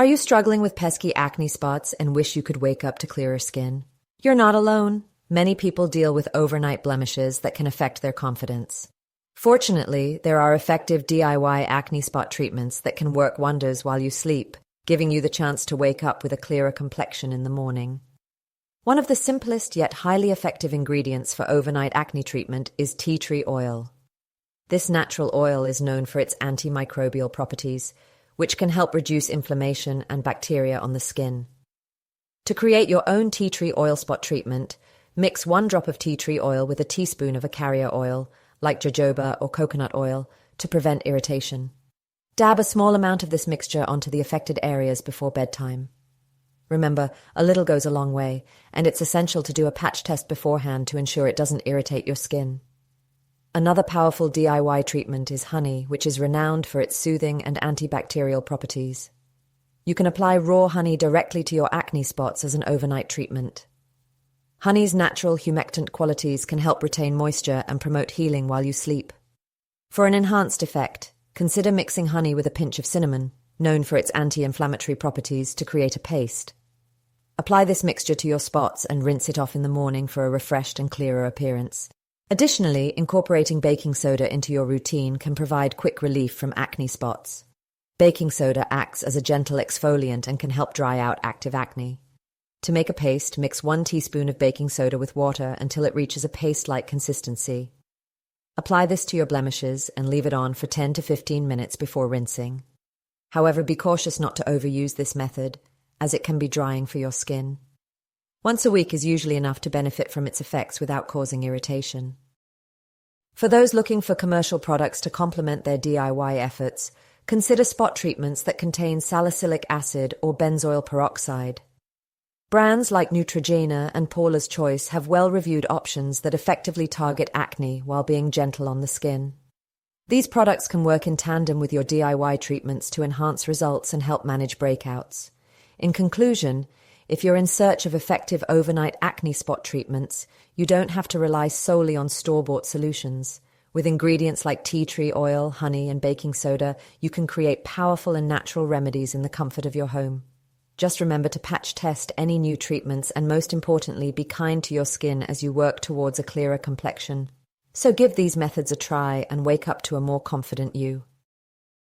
Are you struggling with pesky acne spots and wish you could wake up to clearer skin? You're not alone. Many people deal with overnight blemishes that can affect their confidence. Fortunately, there are effective DIY acne spot treatments that can work wonders while you sleep, giving you the chance to wake up with a clearer complexion in the morning. One of the simplest yet highly effective ingredients for overnight acne treatment is tea tree oil. This natural oil is known for its antimicrobial properties, which can help reduce inflammation and bacteria on the skin. To create your own tea tree oil spot treatment, mix 1 drop of tea tree oil with a teaspoon of a carrier oil, like jojoba or coconut oil, to prevent irritation. Dab a small amount of this mixture onto the affected areas before bedtime. Remember, a little goes a long way, and it's essential to do a patch test beforehand to ensure it doesn't irritate your skin. Another powerful DIY treatment is honey, which is renowned for its soothing and antibacterial properties. You can apply raw honey directly to your acne spots as an overnight treatment. Honey's natural humectant qualities can help retain moisture and promote healing while you sleep. For an enhanced effect, consider mixing honey with a pinch of cinnamon, known for its anti-inflammatory properties, to create a paste. Apply this mixture to your spots and rinse it off in the morning for a refreshed and clearer appearance. Additionally, incorporating baking soda into your routine can provide quick relief from acne spots. Baking soda acts as a gentle exfoliant and can help dry out active acne. To make a paste, mix 1 teaspoon of baking soda with water until it reaches a paste-like consistency. Apply this to your blemishes and leave it on for 10 to 15 minutes before rinsing. However, be cautious not to overuse this method, as it can be drying for your skin. Once a week is usually enough to benefit from its effects without causing irritation. For those looking for commercial products to complement their DIY efforts, consider spot treatments that contain salicylic acid or benzoyl peroxide. Brands like Neutrogena and Paula's Choice have well-reviewed options that effectively target acne while being gentle on the skin. These products can work in tandem with your DIY treatments to enhance results and help manage breakouts. In conclusion, if you're in search of effective overnight acne spot treatments, you don't have to rely solely on store-bought solutions. With ingredients like tea tree oil, honey, and baking soda, you can create powerful and natural remedies in the comfort of your home. Just remember to patch test any new treatments and, most importantly, be kind to your skin as you work towards a clearer complexion. So give these methods a try and wake up to a more confident you.